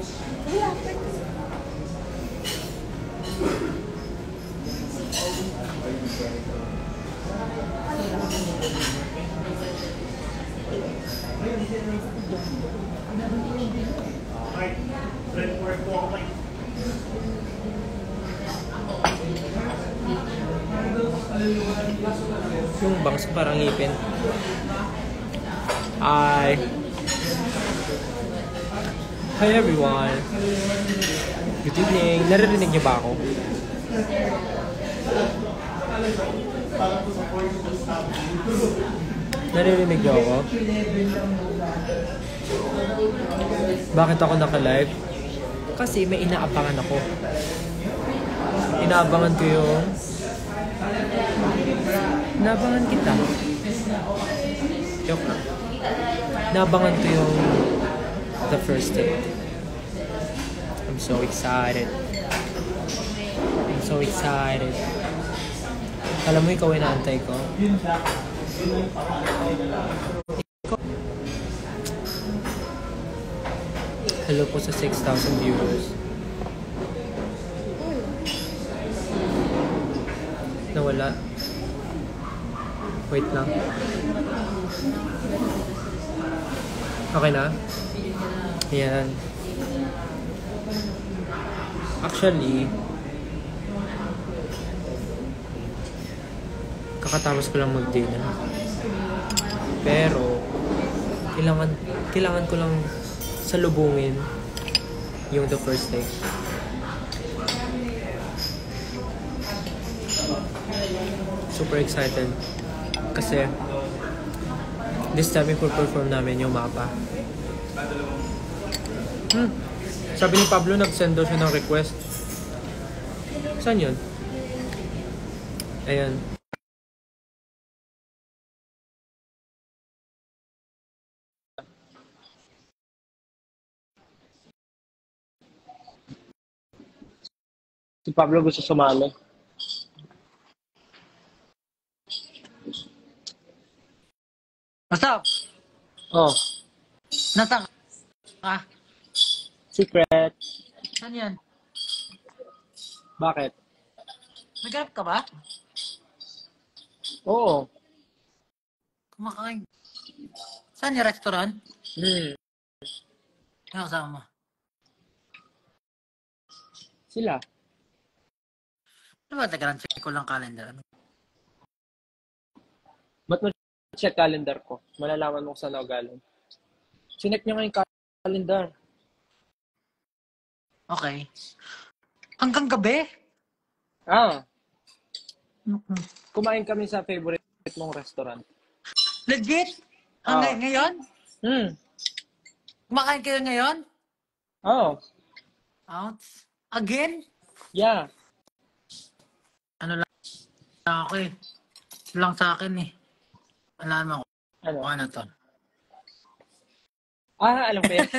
Yung bangs parang ngipin. Hi everyone. Good evening. Naririnig niyo ba ako? Naririnig niyo ako? Bakit ako naka-live? Kasi may inaabangan ako. Inaabangan ko yung... Inaabangan kita. Joke lang. Inaabangan ko yung... The first date. I'm so excited. I'm so excited. Alam mo, ikaw inaantay ko. Hello po sa 6,000 viewers. Nawala. Wait lang. Okay na? Ayan. Actually, kakatapos ko lang mag-dinner. Pero, kailangan ko lang salubungin yung the first day. Super excited. Kasi, this time, ipo-perform namin yung mapa. Sabi ni Pablo, nag-send daw siya ng request. Saan yun? Ayan. Si Pablo gusto sumali. What's up? Oh, Nasaan ka? secret. Saan yan? Bakit? Nag-grab ka ba? Oo. Kumakain. Saan yung restaurant? Ano kasama mo? Sila. Ano ba? Teka lang, check ko lang calendar. Ba't mo check calendar ko? Malalaman mo kung saan ako galing. Chinek niya nga yung calendar. Okay. Hanggang gabi? Kumain kami sa favorite mong restaurant. Legit? Ngayon? Kumakain kayo ngayon? Out? Again? Yeah. Ano lang ako eh. Lang sa akin eh. Alam mo ano to? Alam ko yan.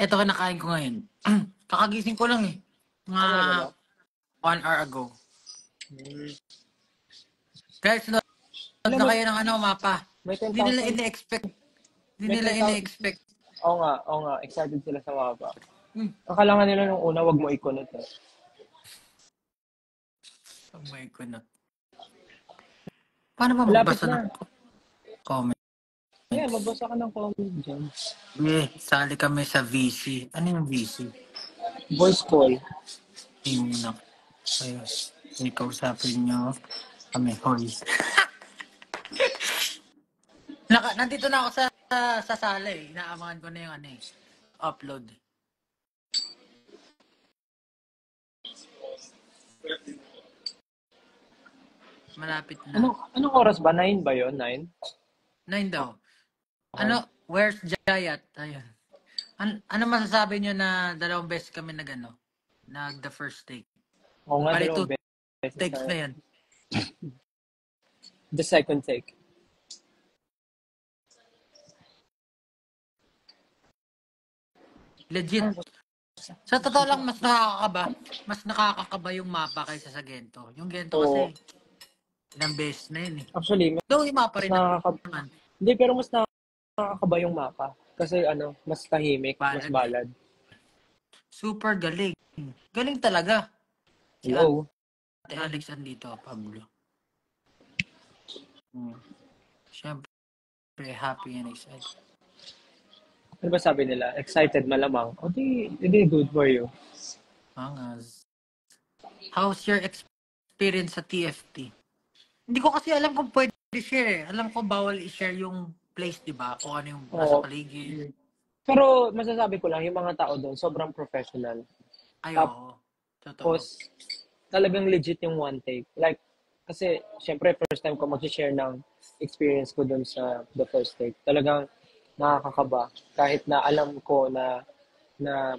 Ito kinakain ko ngayon. Kakagising ko lang eh. Mga 1 hour ago. Guys, sunod na kayo ng mapa. Hindi nila ini-expect. Oo nga. Excited sila sa mapa. Akala nga nila nung una, wag mo i-connect eh. Oh my God. Paano ba magbasa ng comment? Yeah, magbasa ka ng comment dyan. Sali kami sa VC. Ano yung VC? Voice call. Muna. Ayun. Kausapin nyo kami. Hoy. Nandito na ako sa sala eh. Inaamangan ko na yung upload. Malapit na. Anong oras ba? 9 ba yun? 9? 9 daw. Where's Jayat? Ayun. Ano masasabi nyo na 2 beses kami nag the first take? Oo nga, 2 beses takes na yan. The second take. Legit. Sa totoo lang, mas nakakakaba yung mapa kaysa sa Gento. Yung Gento kasi, ilang beses na yun eh. Actually, Though yung mapa rin naman. hindi, pero mas nakakaba yung mapa. Kasi mas tahimik, mas Balad. balad. Super galing. Galing talaga. Si Hello? Ate Alex andito, Pablo. Siyempre, happy and excited. Ano ba sabi nila? Excited malamang. O di good for you. Angas. How's your experience sa TFT? Hindi ko kasi alam kung pwede share eh. Alam ko bawal i-share yung place, di ba? Kung ano yung nasa Oo. paligid. Pero masasabi ko lang, yung mga tao doon, sobrang professional. Ay, oo. Totoo. Tapos, talagang legit yung one take. Like, kasi, syempre, first time ko mag-share ng experience ko doon sa the first take. Talagang nakakakaba. Kahit na alam ko na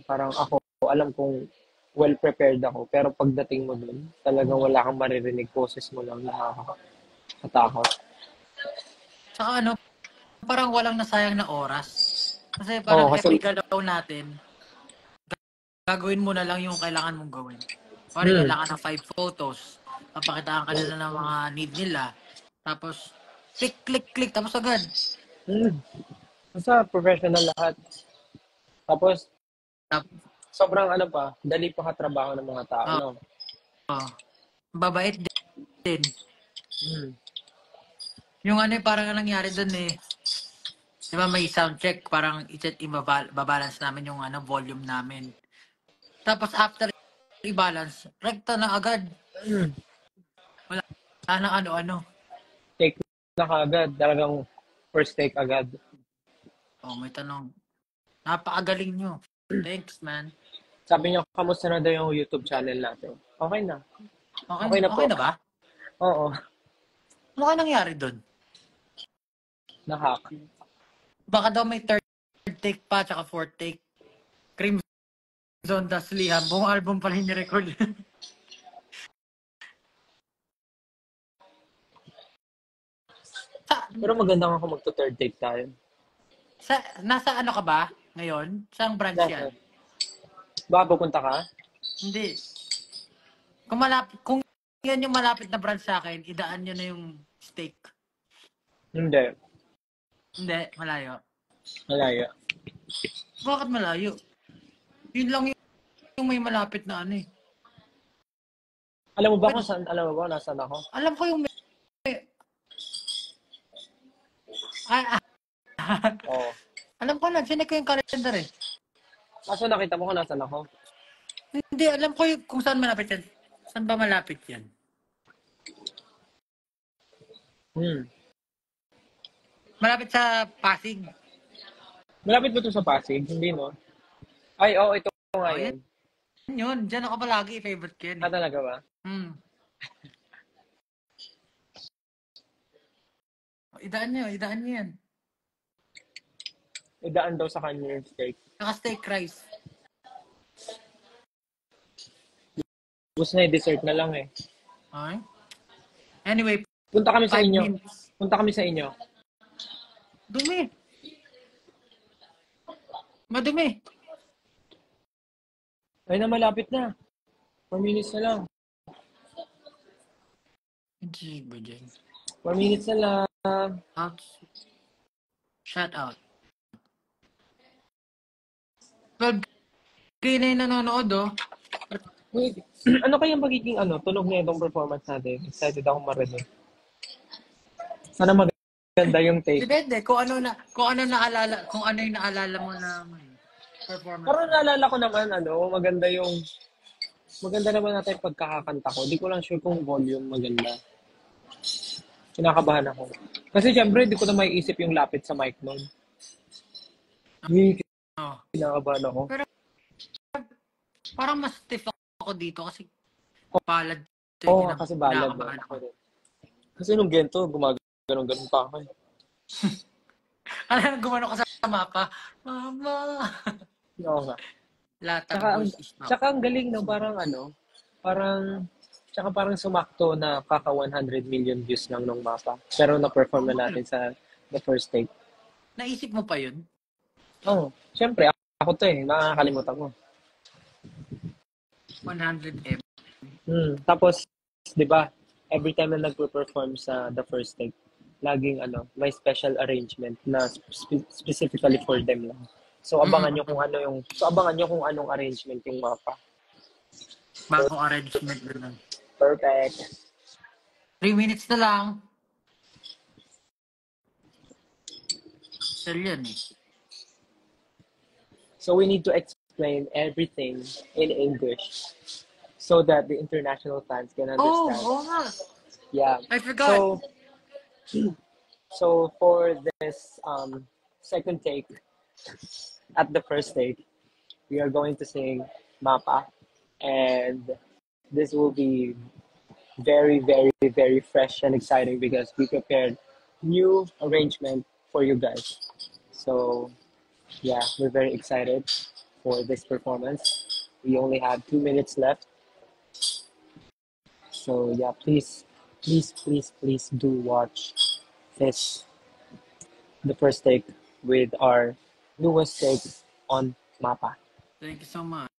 parang ako, alam kong well prepared ako. Pero pagdating mo doon, talagang wala kang maririnig. Boses mo lang, nakakatakot. Tsaka ano, parang walang nasayang na oras. Kasi Oo, parang kasi, every galaw natin, gagawin mo na lang yung kailangan mong gawin. Parang kailangan ng 5 photos. Papakitaan ka nila ng mga need nila. Tapos, click, click, click. Tapos agad. basta professional lahat. Tapos, Tap, sobrang dali pa katrabaho ng mga tao, oh, no? oh. Babait din. Mm. Yung ano parang ang nangyari dun eh. Di ba may sound check, parang babalance namin yung volume namin. Tapos after i-balance, rekta na agad. Mm. Wala na ano-ano. Take na kaagad. Talagang first take agad. Oh, may tanong. Napakagaling nyo. Thanks, man. Sabi niya, kamusta na daw yung YouTube channel natin? Okay na. Okay na po. Okay na ba? Oo. Ano kaya nangyari dun? Na-hack. Baka daw may third take pa, tsaka fourth take. Crimson Das Liam. Buong album pala yung record. Pero maganda nga kung magto-third take tayo. Nasa ano ka ba ngayon? Saang branch yan? Baka pupunta ka? Hindi. Kung yan yung malapit na branch sa akin, idaan nyo na yung steak. Hindi. Hindi, malayo. Malaya. Bakit malayo? Yun lang yung may malapit na ano eh. Alam mo ba kung saan? Alam mo ba nasaan ako? Alam ko yung may... Oo. Alam ko na, sinek ko yung calendar eh. Kaso nakita mo kung nasaan ako? Hindi, alam ko yung kung saan malapit yan. Saan ba malapit yan? Malapit sa Pasig. Malapit ba ito sa Pasig? Hindi, no? Ay, oo, ito nga yun. Yun, dyan ako palagi. Favorite ko yan eh. Talaga ba? Idaan nyo yan. Idaan daw sa kanya yung steak. Saka steak rice. Gusto na dessert na lang eh. Okay. Anyway, Punta kami sa 5 inyo. minutes. Punta kami sa inyo. Dumi. Madumi. Ay na, malapit na. 4 minutes na lang. Hindi ba dyan? 4 minutes na lang. Out. Shout out. 12K na yung nanonood oh. Wait, ano kaya magiging tunog na itong performance natin? Excited akong marinig. Sana maganda yung take. Depende kung ano yung naalala mo na performance. Parang naalala ko naman, maganda naman natin pagkakakanta ko. Di ko lang sure kung volume maganda. Kinakabahan ako. Kasi syempre, di ko na maiisip yung lapit sa mic nun. Kinakabahan ako. Pero parang mas stiff ako dito kasi palad. Oo, kasi balad. Kasi nung gento, gumagano'n pa ako eh. Alam, gumano ka sa mapa. Mama! Oo nga. Latag Tsaka ang galing, no? Parang sumakto na kaka 100 million views lang nung mapa. Pero na-perform na natin sa the first take. Naisip mo pa yun? Oo. Siyempre, ako to eh. Nakakalimutan ko. 100M. Tapos, di ba, every time na nagpo-perform sa the first take, laging may special arrangement na specifically for them lang. So abangan nyo kung anong arrangement yung mapa. Bagong arrangement na. Perfect. 3 minutes na lang. Sell yan eh. So we need to explain everything in English so that the international fans can understand. Oo nga. Yeah. I forgot. So for this second take, at the first take, we are going to sing Mapa, and this will be very, very, very fresh and exciting because we prepared new arrangement for you guys. So yeah, we're very excited for this performance. We only have 2 minutes left. So yeah, please do watch this, the first take with our newest take on Mapa. Thank you so much.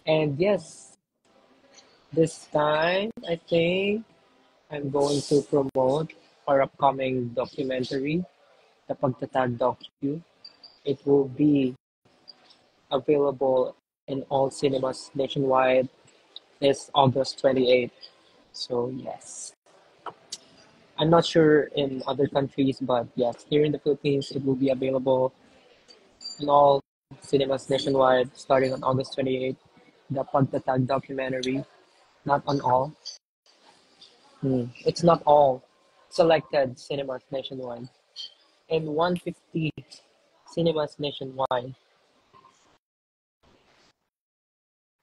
And yes, this time I think I'm going to promote our upcoming documentary, the Pagtatag Docu. It will be available in all cinemas nationwide this August 28th. So yes. I'm not sure in other countries, but yes, here in the Philippines, it will be available in all cinemas nationwide starting on August 28th. The Pagtatag documentary, not on all. It's not all selected cinemas nationwide. In 150 cinemas nationwide.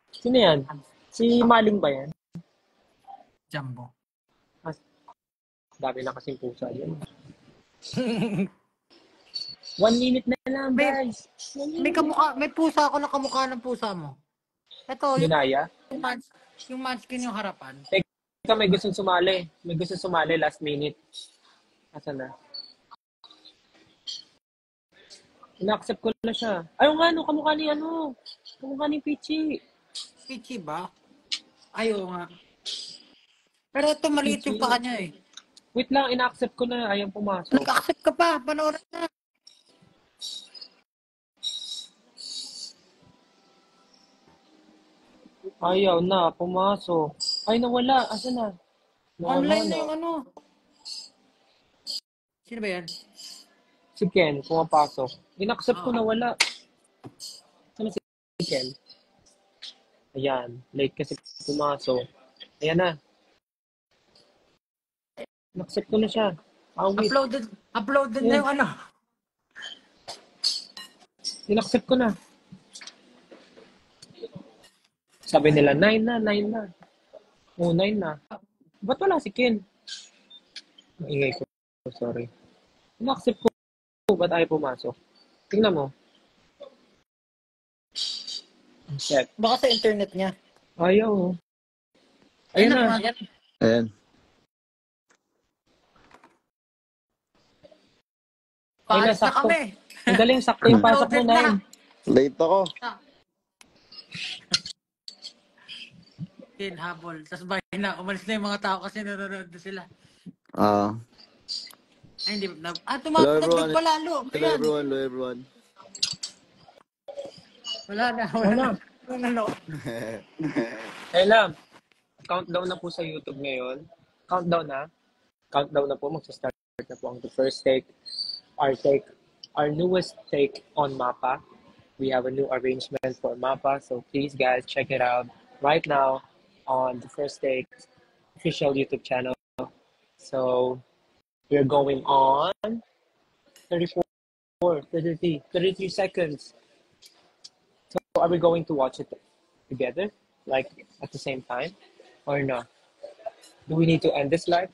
Sino yan? Si Maling ba yan? Jumbo. Dami na kasing pusa yun. 1 minute na lang, guys. May pusa ako na kamukha ng pusa mo. Ito, Binaya? yung munchkin yung harapan. Teka, may gusto sumali. May gusto sumali last minute. Asan na? Ina-accept ko na siya. Ayaw nga, kamukha ni kamukha ni Pichi. Pichi ba? Ayaw nga. Pero ito maliit yung paa niya eh. Wait lang, ina-accept ko na. Ayaw pumasok. Nag-accept ka pa. Panoorin na. Ayaw na, pumasok. Ay, nawala. Asan na? Online na yung Sino ba yan? Si Ken, pumapasok. In-accept ko na wala. Saan si Ken? Ayan, late kasi pumasok. Ayan na. In-accept ko na siya. Wait. Uploaded na yung In-accept ko na. Sabi nila, 9 na. Oh, 9 na. Ba't wala si Ken? Maingay ko. Sorry. In-accept ko. Ba't ayaw pumasok? Tingnan mo. Check. Baka sa internet niya. Ayaw. Ayun na. Ayan. Paalis na kami. Ang galing, sakto yung pasok mo na. Late ako. Habol. Tapos bahay na. Umalis na yung mga tao kasi nanonood na sila. Ay, hindi. Tumatagdag pa lalo. Hello everyone. Wala na. Hey Lam, countdown na po sa YouTube ngayon. Countdown na po. Magsa-start na po ang the first take. Our newest take on Mapa. We have a new arrangement for Mapa. So please guys, check it out right now on the first take official YouTube channel. So we're going on 33 seconds. So are we going to watch it together, like at the same time, or no? Do we need to end this live?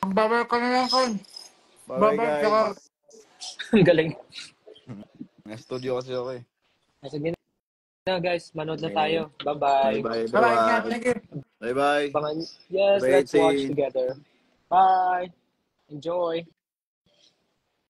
Babay ka na lang, Kon. Bye guys. Ang galing. Studio kasi ako eh. Sige na guys, manood na tayo. Bye-bye. Bye Bye-bye. Thank you. Bye. Yes, Bye, let's watch team. together. Bye. Enjoy.